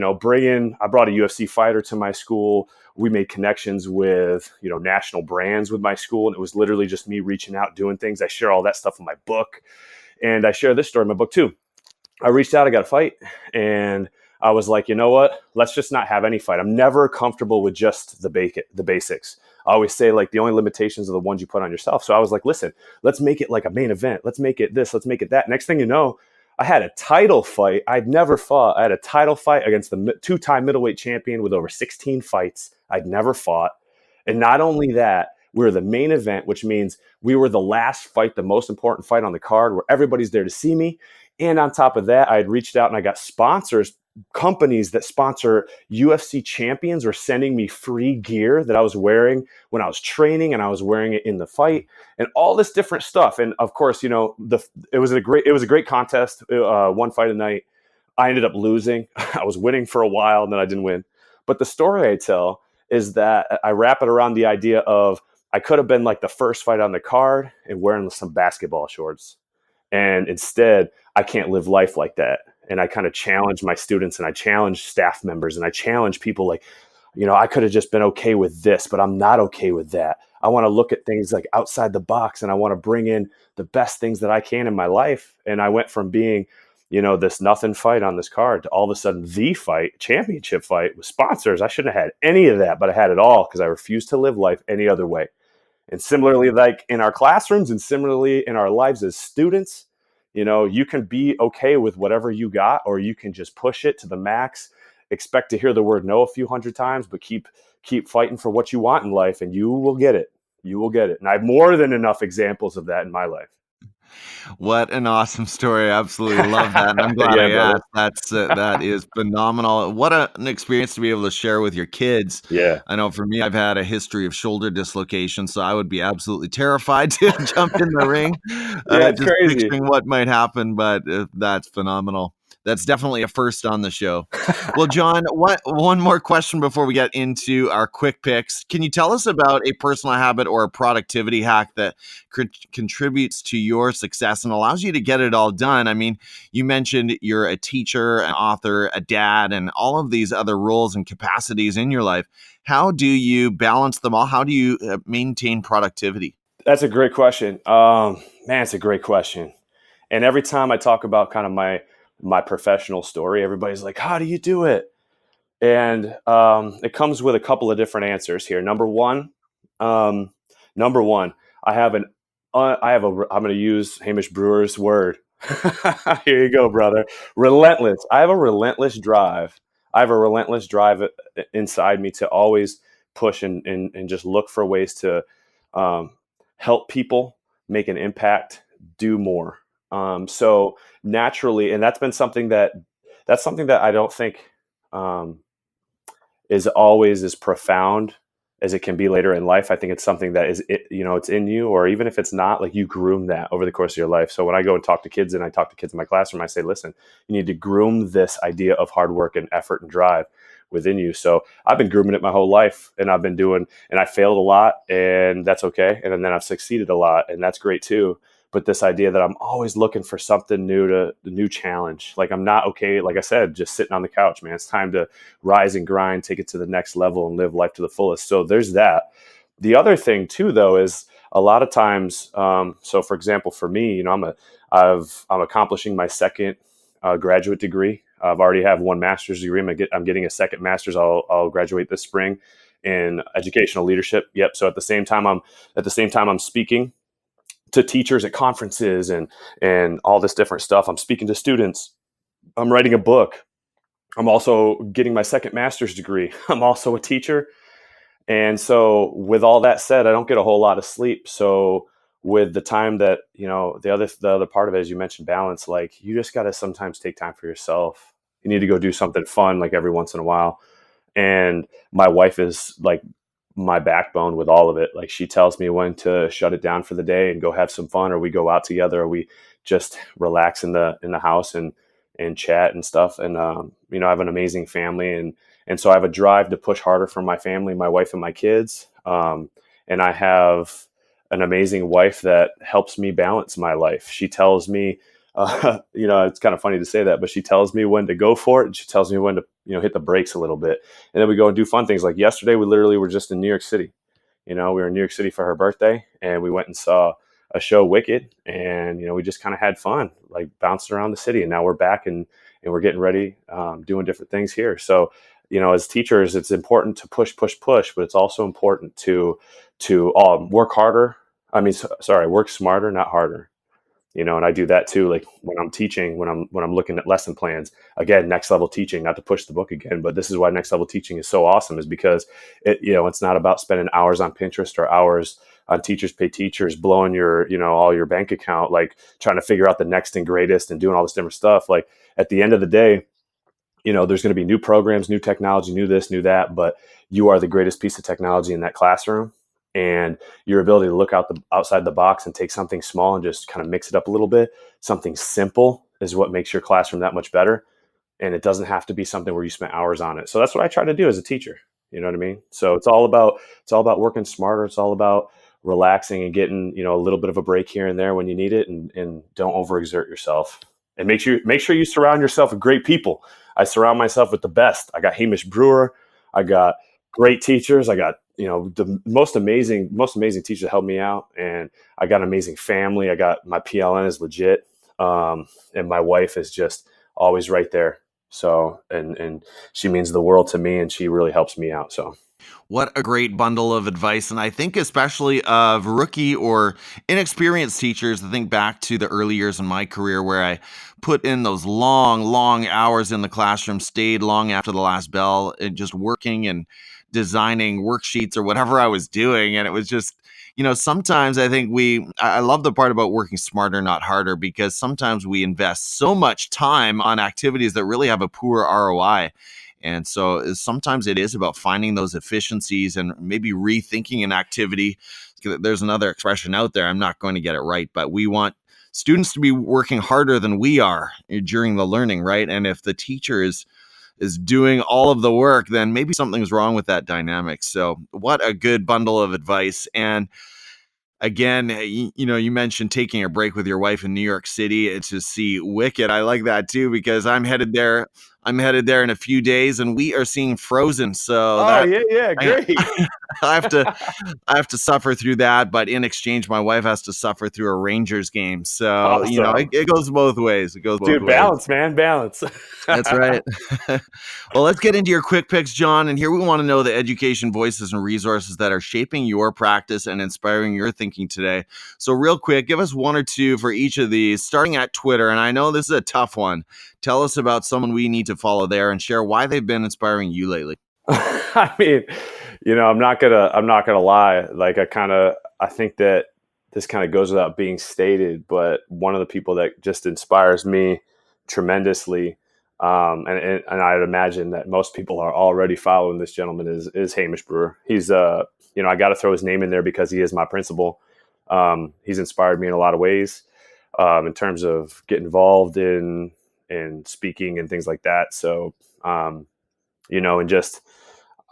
brought a UFC fighter to my school. We made connections with, national brands with my school. And it was literally just me reaching out, doing things. I share all that stuff in my book. And I share this story in my book too. I reached out, I got a fight, and I was like, you know what? Let's just not have any fight. I'm never comfortable with just the basics. I always say, like, the only limitations are the ones you put on yourself. So I was like, listen, let's make it like a main event. Let's make it this. Let's make it that. Next thing you know, I had a title fight. I'd never fought. I had a title fight against the two-time middleweight champion with over 16 fights. I'd never fought. And not only that, we were the main event, which means we were the last fight, the most important fight on the card, where everybody's there to see me. And on top of that, I had reached out and I got sponsors. Companies that sponsor UFC champions were sending me free gear that I was wearing when I was training, and I was wearing it in the fight, and all this different stuff. And of course, it was a great contest. One fight a night. I ended up losing. I was winning for a while, and then I didn't win. But the story I tell is that I wrap it around the idea of, I could have been like the first fight on the card and wearing some basketball shorts. And instead, I can't live life like that. And I kind of challenge my students, and I challenge staff members, and I challenge people like, I could have just been okay with this, but I'm not okay with that. I want to look at things like outside the box, and I want to bring in the best things that I can in my life. And I went from being, this nothing fight on this card to all of a sudden the fight, championship fight with sponsors. I shouldn't have had any of that, but I had it all because I refused to live life any other way. And similarly, like in our classrooms, and similarly in our lives as students, you can be okay with whatever you got, or you can just push it to the max, expect to hear the word no a few hundred times, but keep fighting for what you want in life, and you will get it. You will get it. And I have more than enough examples of that in my life. What an awesome story. I absolutely love that. And I'm glad I asked. That is phenomenal. What an experience to be able to share with your kids. Yeah. I know for me, I've had a history of shoulder dislocation, so I would be absolutely terrified to jump in the ring. Yeah, it's just crazy. picturing what might happen, but that's phenomenal. That's definitely a first on the show. Well, Jon, one more question before we get into our quick picks. Can you tell us about a personal habit or a productivity hack that contributes to your success and allows you to get it all done? I mean, you mentioned you're a teacher, an author, a dad, and all of these other roles and capacities in your life. How do you balance them all? How do you maintain productivity? That's a great question. It's a great question. And every time I talk about kind of my professional story, everybody's like, "How do you do it?" And it comes with a couple of different answers here. Um, number one, I'm going to use Hamish Brewer's word. Here you go, brother. Relentless. I have a relentless drive. I have a relentless drive inside me to always push and just look for ways to um, help people, make an impact, do more. So naturally, and that's something that I don't think um, is always as profound as it can be later in life. I think it's something that it's in you, or even if it's not, like, you groom that over the course of your life. So when I go and talk to kids, and I talk to kids in my classroom, I say, listen, you need to groom this idea of hard work and effort and drive within you. So I've been grooming it my whole life, and I failed a lot, and that's okay. And then I've succeeded a lot, and that's great too. But this idea that I'm always looking for something new, the new challenge. Like, I'm not okay, like I said, just sitting on the couch, man. It's time to rise and grind, take it to the next level, and live life to the fullest. So there's that. The other thing too, though, is a lot of times. So, for example, for me, I'm accomplishing my second graduate degree. I've already have one master's degree. I'm getting a second master's. I'll graduate this spring in educational leadership. Yep. So at the same time I'm speaking to teachers at conferences and all this different stuff. I'm speaking to students. I'm writing a book. I'm also getting my second master's degree. I'm also a teacher. And so with all that said, I don't get a whole lot of sleep. So with the time that, the other part of it, as you mentioned, balance, like, you just got to sometimes take time for yourself. You need to go do something fun, like, every once in a while. And my wife is like my backbone with all of it. Like, she tells me when to shut it down for the day and go have some fun, or we go out together, or we just relax in the house and chat and stuff. And I have an amazing family, and so I have a drive to push harder for my family, my wife and my kids. And I have an amazing wife that helps me balance my life. She tells me, it's kind of funny to say that, but she tells me when to go for it, and she tells me when to, hit the brakes a little bit. And then we go and do fun things. Like yesterday, we literally were just in New York City. We were in New York City for her birthday, and we went and saw a show, Wicked, and we just kind of had fun, like, bouncing around the city. And now we're back and we're getting ready, doing different things here. So, as teachers, it's important to push, but it's also important to work harder. Work smarter, not harder. And I do that too. Like, when I'm teaching, when I'm looking at lesson plans, again, Next Level Teaching, not to push the book again, but this is why Next Level Teaching is so awesome, is because it's not about spending hours on Pinterest or hours on Teachers Pay Teachers, blowing your, all your bank account, like, trying to figure out the next and greatest and doing all this different stuff. Like, at the end of the day, there's going to be new programs, new technology, new this, new that, but you are the greatest piece of technology in that classroom. And your ability to look outside the box and take something small and just kind of mix it up a little bit, something simple, is what makes your classroom that much better. And it doesn't have to be something where you spent hours on it. So that's what I try to do as a teacher. You know what I mean? So it's all about working smarter. It's all about relaxing and getting, a little bit of a break here and there when you need it, and don't overexert yourself. And make sure you surround yourself with great people. I surround myself with the best. I got Hamish Brewer. I got great teachers. I got, the most amazing teachers that help me out. And I got an amazing family. I got, my PLN is legit. And my wife is just always right there. So, and she means the world to me, and she really helps me out. So. What a great bundle of advice. And I think especially of rookie or inexperienced teachers, I think back to the early years in my career where I put in those long hours in the classroom, stayed long after the last bell, and just working and designing worksheets or whatever I was doing. And it was just, sometimes I think I love the part about working smarter, not harder, because sometimes we invest so much time on activities that really have a poor ROI. And so sometimes it is about finding those efficiencies and maybe rethinking an activity. There's another expression out there. I'm not going to get it right, but we want students to be working harder than we are during the learning, right? And if the teacher is doing all of the work, then maybe something's wrong with that dynamic. So what a good bundle of advice. And again, you mentioned taking a break with your wife in New York City to see Wicked. I like that too, because I'm headed there in a few days, and we are seeing Frozen. So Oh, yeah, I, great. I have to suffer through that, but in exchange, my wife has to suffer through a Rangers game. So, Awesome. it goes both ways. Dude, balance, man, balance. That's right. Well, let's get into your quick picks, Jon. And here we want to know the education voices and resources that are shaping your practice and inspiring your thinking today. So real quick, give us one or two for each of these, starting at Twitter. And I know this is a tough one. Tell us about someone we need to follow there and share why they've been inspiring you lately. I mean, I'm not gonna lie. Like I think that this kind of goes without being stated, but one of the people that just inspires me tremendously, and I'd imagine that most people are already following this gentleman is Hamish Brewer. He's I got to throw his name in there because he is my principal. He's inspired me in a lot of ways, in terms of getting involved in speaking and things like that. So, and just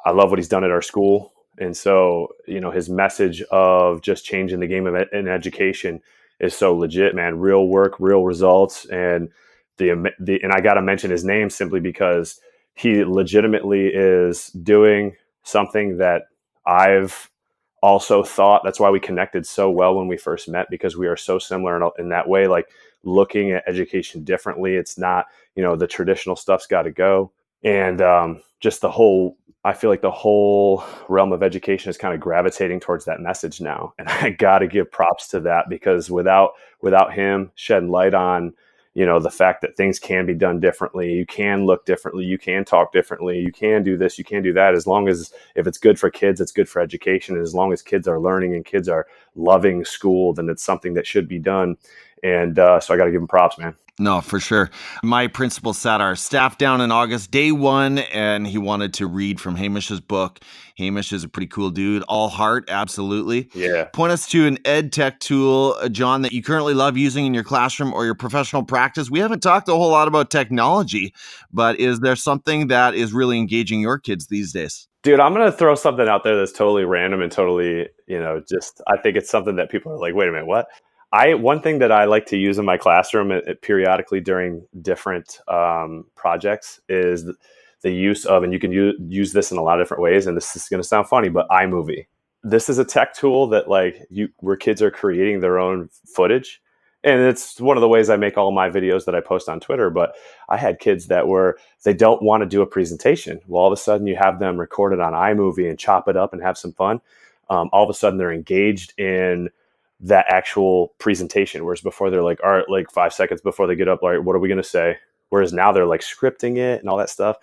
I love what he's done at our school. And so, his message of just changing the game in education is so legit, man. Real work, real results. And and I got to mention his name simply because he legitimately is doing something that I've also thought. That's why we connected so well when we first met, because we are so similar in that way, like looking at education differently. It's not, the traditional stuff's got to go. And just I feel like the whole realm of education is kind of gravitating towards that message now. And I got to give props to that, because without him shedding light on, the fact that things can be done differently, you can look differently, you can talk differently, you can do this, you can do that. As long as, if it's good for kids, it's good for education. And as long as kids are learning and kids are loving school, then it's something that should be done. And so I got to give him props, man. No, for sure. My principal sat our staff down in August, day one, and he wanted to read from Hamish's book. Hamish is a pretty cool dude. All heart, absolutely. Yeah. Point us to an edtech tool, Jon, that you currently love using in your classroom or your professional practice. We haven't talked a whole lot about technology, but is there something that is really engaging your kids these days? Dude, I'm going to throw something out there that's totally random and totally, I think it's something that people are like, wait a minute, what? One thing that I like to use in my classroom periodically during different projects is the use of, and you can use this in a lot of different ways, and this is going to sound funny, but iMovie. This is a tech tool that where kids are creating their own footage. And it's one of the ways I make all my videos that I post on Twitter. But I had kids they don't want to do a presentation. Well, all of a sudden you have them record it on iMovie and chop it up and have some fun. All of a sudden they're engaged in that actual presentation. Whereas before they're like, all right, like 5 seconds before they get up, all right, what are we going to say? Whereas now they're like scripting it and all that stuff.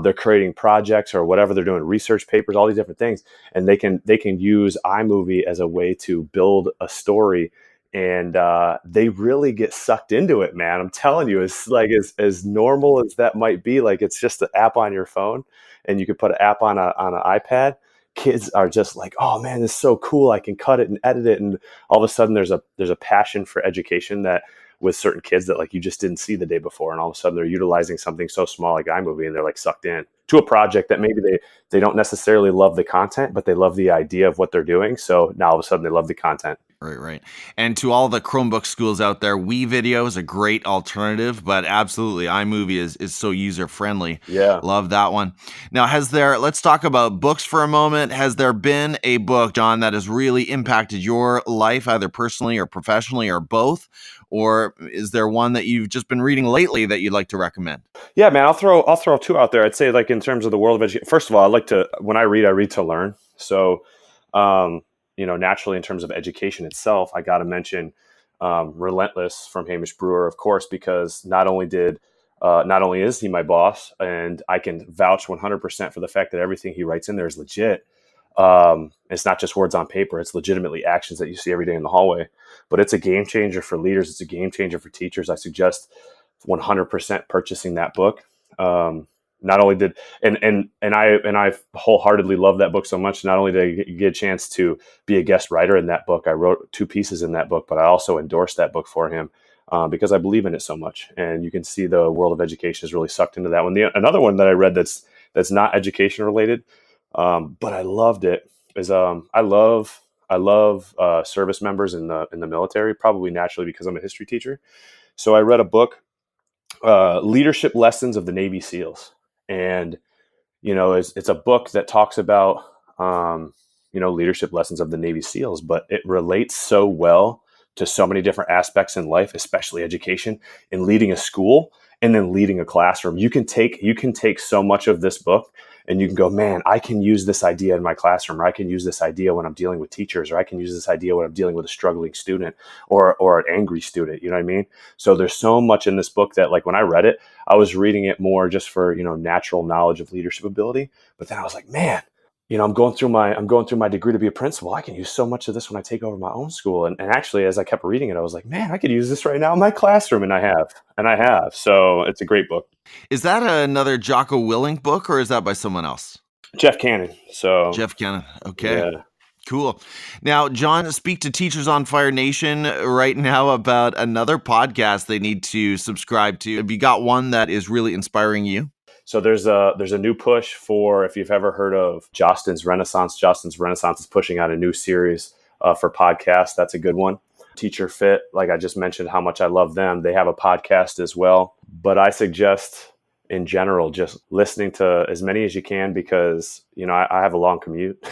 They're creating projects or whatever. They're doing research papers, all these different things. And they can use iMovie as a way to build a story. And they really get sucked into it, man. I'm telling you, it's like as normal as that might be. Like, it's just an app on your phone, and you could put an app on an iPad. Kids are just like, oh man, this is so cool. I can cut it and edit it. And all of a sudden there's a passion for education that with certain kids that like you just didn't see the day before. And all of a sudden they're utilizing something so small like iMovie, and they're like sucked in to a project that maybe they don't necessarily love the content, but they love the idea of what they're doing. So now all of a sudden they love the content. Right. And to all the Chromebook schools out there, WeVideo is a great alternative, but absolutely, iMovie is so user-friendly. Yeah. Love that one. Now, let's talk about books for a moment. Has there been a book, Jon, that has really impacted your life, either personally or professionally or both? Or is there one that you've just been reading lately that you'd like to recommend? Yeah, man, I'll throw two out there. I'd say, like, in terms of the world of education, first of all, when I read to learn. So, naturally, in terms of education itself, I got to mention Relentless from Hamish Brewer, of course, because not only is he my boss, and I can vouch 100% for the fact that everything he writes in there is legit. It's not just words on paper. It's legitimately actions that you see every day in the hallway. But it's a game changer for leaders. It's a game changer for teachers. I suggest 100% purchasing that book. not only did and I wholeheartedly love that book so much. Not only did I get a chance to be a guest writer in that book, I wrote 2 pieces in that book, but I also endorsed that book for him because I believe in it so much. And you can see the world of education is really sucked into that one. Another one that I read that's not education related, but I loved it is I love service members in the military, probably naturally because I'm a history teacher. So I read a book, Leadership Lessons of the Navy SEALs. And, it's a book that talks about, leadership lessons of the Navy SEALs, but it relates so well to so many different aspects in life, especially education, in leading a school and then leading a classroom. You can take so much of this book and you can go, man, I can use this idea in my classroom, or I can use this idea when I'm dealing with teachers, or I can use this idea when I'm dealing with a struggling student or an angry student. You know what I mean? So there's so much in this book that, like, when I read it, I was reading it more just for, natural knowledge of leadership ability. But then I was like, man, I'm going through my degree to be a principal. I can use so much of this when I take over my own school. And actually, as I kept reading it, I was like, man, I could use this right now in my classroom. And I have. So it's a great book. Is that another Jocko Willink book, or is that by someone else? Jeff Cannon. So Jeff Cannon. Okay. Yeah. Cool. Now, Jon, speak to Teachers on Fire Nation right now about another podcast they need to subscribe to. Have you got one that is really inspiring you? So there's a new push for, if you've ever heard of Jostens Renaissance. Jostens Renaissance is pushing out a new series for podcasts. That's a good one. TeacherFit, like I just mentioned, how much I love them. They have a podcast as well. But I suggest, in general, just listening to as many as you can, because I have a long commute,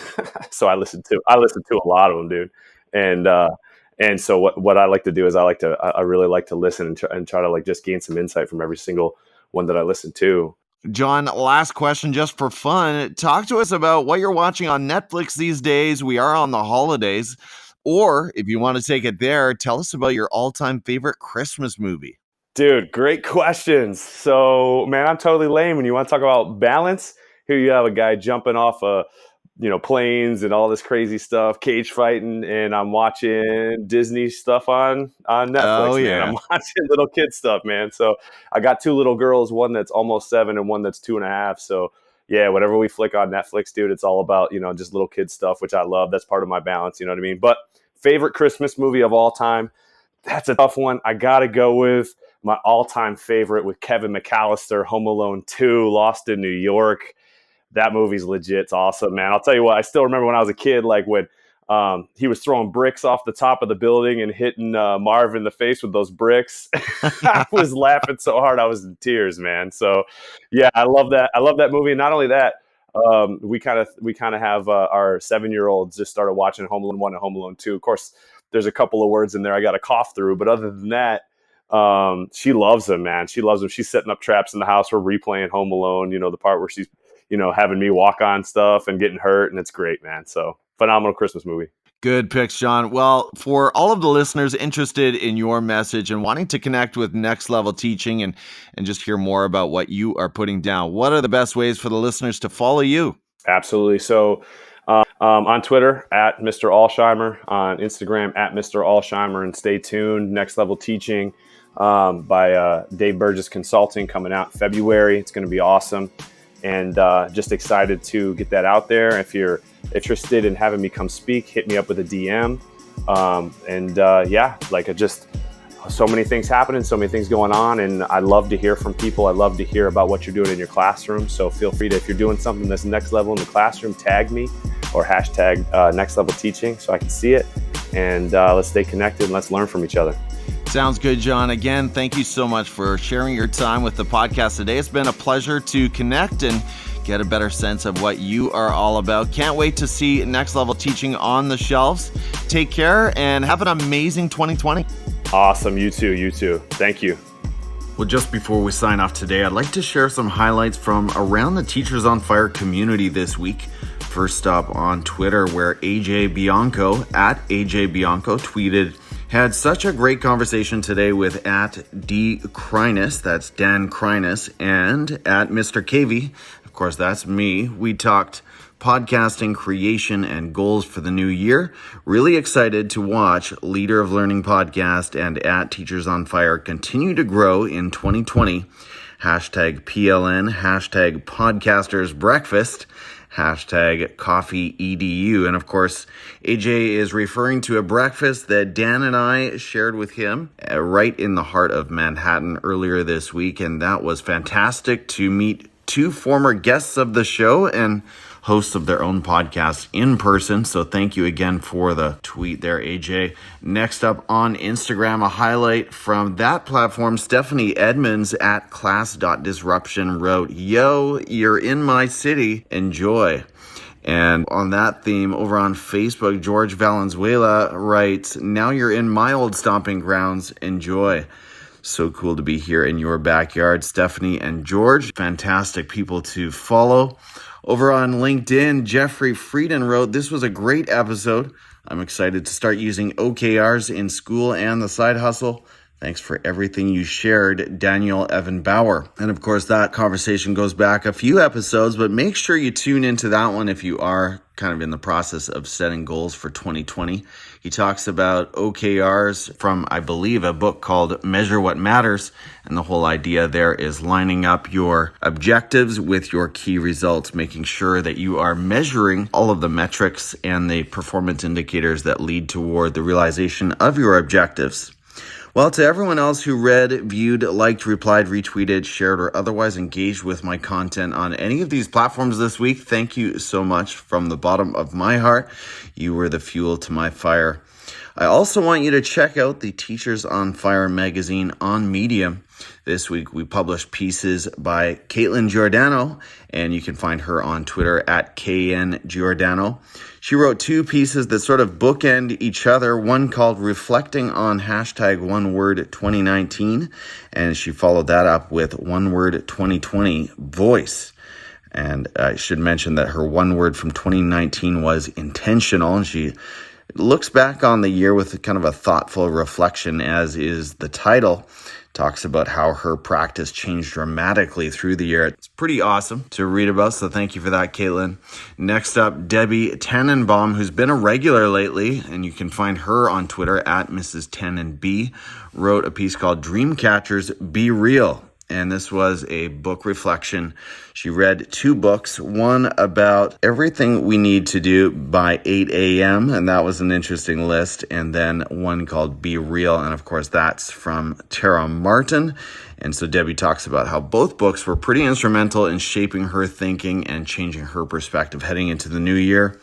so I listen to a lot of them, dude. And so what I like to do is I really like to listen and try to like just gain some insight from every single one that I listen to. Jon, last question just for fun. Talk to us about what you're watching on Netflix these days. We are on the holidays. Or if you want to take it there, tell us about your all-time favorite Christmas movie. Dude, great questions. So, man, I'm totally lame. When you want to talk about balance, here you have a guy jumping off planes and all this crazy stuff, cage fighting, and I'm watching Disney stuff on Netflix. Oh, yeah. Man. I'm watching little kid stuff, man. So I got 2 little girls, one that's almost 7 and one that's 2.5. So yeah, whatever we flick on Netflix, dude, it's all about, just little kid stuff, which I love. That's part of my balance, you know what I mean? But favorite Christmas movie of all time, that's a tough one. I got to go with my all-time favorite with Kevin McAllister, Home Alone 2, Lost in New York. That movie's legit. It's awesome, man. I'll tell you what, I still remember when I was a kid, like when he was throwing bricks off the top of the building and hitting Marv in the face with those bricks. I was laughing so hard I was in tears, man. So yeah, I love that. I love that movie. And not only that, we kind of have our 7-year-olds just started watching Home Alone 1 and Home Alone 2. Of course, there's a couple of words in there I got to cough through, but other than that, she loves them, man. She loves them. She's setting up traps in the house. We're replaying Home Alone, the part where she's, having me walk on stuff and getting hurt. And it's great, man. So phenomenal Christmas movie. Good picks, Jon. Well, for all of the listeners interested in your message and wanting to connect with Next Level Teaching and just hear more about what you are putting down, what are the best ways for the listeners to follow you? Absolutely. So on Twitter, at Mr. Alsheimer, on Instagram, at Mr. Alsheimer, and stay tuned. Next Level Teaching by Dave Burgess Consulting coming out in February. It's going to be awesome. And just excited to get that out there. If you're interested in having me come speak, hit me up with a DM. So many things happening, so many things going on. And I love to hear from people. I love to hear about what you're doing in your classroom. So feel free to, if you're doing something that's next level in the classroom, tag me or hashtag Next Level Teaching so I can see it. And let's stay connected and let's learn from each other. Sounds good, Jon. Again, thank you so much for sharing your time with the podcast today. It's been a pleasure to connect and get a better sense of what you are all about. Can't wait to see Next Level Teaching on the shelves. Take care and have an amazing 2020. Awesome. You too. Thank you. Well, just before we sign off today, I'd like to share some highlights from around the Teachers on Fire community this week. First up on Twitter, where AJ Bianco, at AJ Bianco, tweeted, "Had such a great conversation today with at D. Crinus, that's Dan Crinus, and at Mr. KV, of course, that's me. We talked podcasting, creation, and goals for the new year. Really excited to watch Leader of Learning podcast and at Teachers on Fire continue to grow in 2020. hashtag PLN, hashtag podcasters breakfast, hashtag coffee edu. And of course, AJ is referring to a breakfast that Dan and I shared with him right in the heart of Manhattan earlier this week. And that was fantastic to meet two former guests of the show and hosts of their own podcast in person. So thank you again for the tweet there, AJ. Next up on Instagram, a highlight from that platform, Stephanie Edmonds at class.disruption wrote, "Yo, you're in my city. Enjoy." And on that theme, over on Facebook, George Valenzuela writes, "Now you're in my old stomping grounds. Enjoy." So cool to be here in your backyard, Stephanie and George. Fantastic people to follow. Over on LinkedIn, Jeffrey Frieden wrote, "This was a great episode. I'm excited to start using OKRs in school and the side hustle. Thanks for everything you shared, Daniel Evan Bauer." And of course, that conversation goes back a few episodes, but make sure you tune into that one if you are kind of in the process of setting goals for 2020. He talks about OKRs from, I believe, a book called Measure What Matters. And the whole idea there is lining up your objectives with your key results, making sure that you are measuring all of the metrics and the performance indicators that lead toward the realization of your objectives. Well, to everyone else who read, viewed, liked, replied, retweeted, shared, or otherwise engaged with my content on any of these platforms this week, thank you so much from the bottom of my heart. You were the fuel to my fire. I also want you to check out the Teachers on Fire magazine on Medium. This week we published pieces by Caitlin Giordano, and you can find her on Twitter at KN Giordano. She wrote two pieces that sort of bookend each other, one called Reflecting on hashtag One Word 2019, and she followed that up with One Word 2020 Voice. And I should mention that her one word from 2019 was intentional, and she looks back on the year with kind of a thoughtful reflection, as is the title. Talks about how her practice changed dramatically through the year. It's pretty awesome to read about, so thank you for that, Caitlin. Next up, Debbie Tannenbaum, who's been a regular lately, and you can find her on Twitter at Mrs. Tannenb, wrote a piece called Dreamcatchers Be Real. And this was a book reflection. She read two books, one about everything we need to do by 8 a.m., and that was an interesting list, and then one called Be Real, and of course that's from Tara Martin. And so Debbie talks about how both books were pretty instrumental in shaping her thinking and changing her perspective heading into the new year.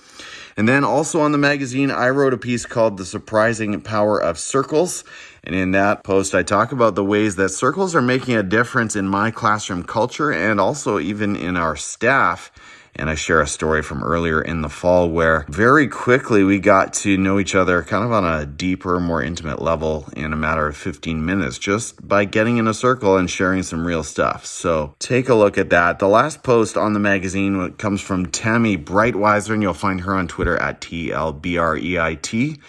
And then also on the magazine, I wrote a piece called The Surprising Power of Circles. And in that post, I talk about the ways that circles are making a difference in my classroom culture and also even in our staff. And I share a story from earlier in the fall where very quickly we got to know each other kind of on a deeper, more intimate level in a matter of 15 minutes just by getting in a circle and sharing some real stuff. So take a look at that. The last post on the magazine comes from Tammy Breitweiser, and you'll find her on Twitter at TLBREIT.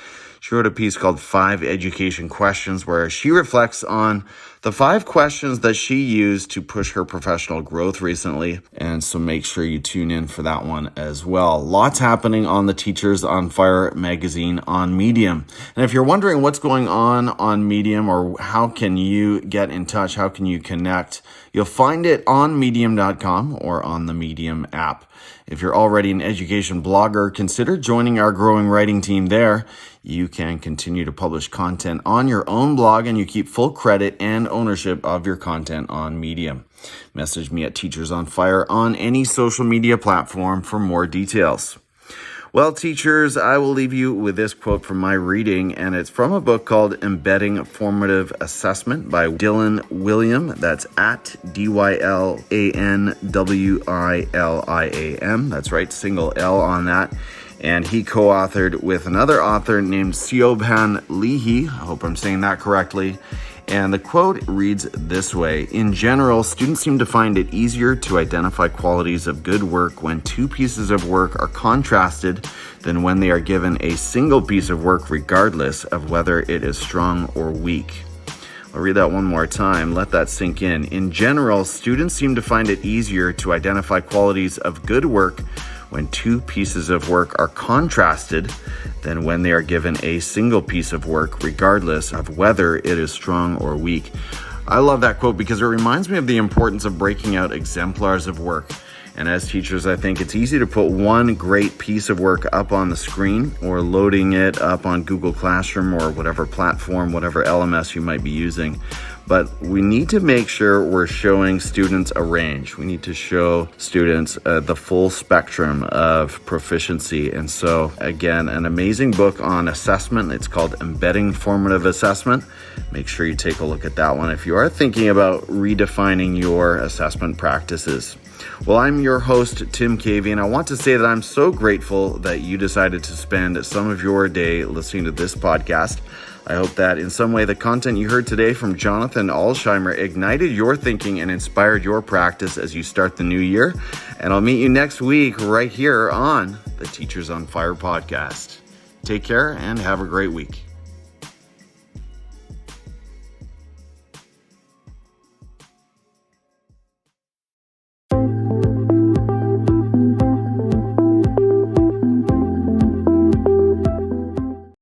She wrote a piece called 5 Education Questions, where she reflects on the 5 questions that she used to push her professional growth recently. And so make sure you tune in for that one as well. Lots happening on the Teachers on Fire magazine on Medium. And if you're wondering what's going on Medium, or how can you get in touch, how can you connect, you'll find it on medium.com or on the Medium app. If you're already an education blogger, consider joining our growing writing team there. You can continue to publish content on your own blog, and you keep full credit and ownership of your content on Medium. Message me at Teachers on Fire on any social media platform for more details. Well, teachers, I will leave you with this quote from my reading, and it's from a book called Embedding Formative Assessment by Dylan William. That's at DYLANWILIAM. That's right, single L on that. And he co-authored with another author named Siobhan Leahy. I hope I'm saying that correctly. And the quote reads this way: "In general, students seem to find it easier to identify qualities of good work when 2 pieces of work are contrasted than when they are given a single piece of work, regardless of whether it is strong or weak." I'll read that one more time. Let that sink in. In general, students seem to find it easier to identify qualities of good work when 2 pieces of work are contrasted than when they are given a single piece of work, regardless of whether it is strong or weak. I love that quote because it reminds me of the importance of breaking out exemplars of work. And as teachers, I think it's easy to put one great piece of work up on the screen or loading it up on Google Classroom or whatever platform, whatever LMS you might be using. But we need to make sure we're showing students a range. We need to show students the full spectrum of proficiency. And so, again, an amazing book on assessment. It's called Embedding Formative Assessment. Make sure you take a look at that one if you are thinking about redefining your assessment practices. Well, I'm your host, Tim Cavey, and I want to say that I'm so grateful that you decided to spend some of your day listening to this podcast. I hope that in some way the content you heard today from Jonathan Alsheimer ignited your thinking and inspired your practice as you start the new year. And I'll meet you next week right here on the Teachers on Fire podcast. Take care and have a great week.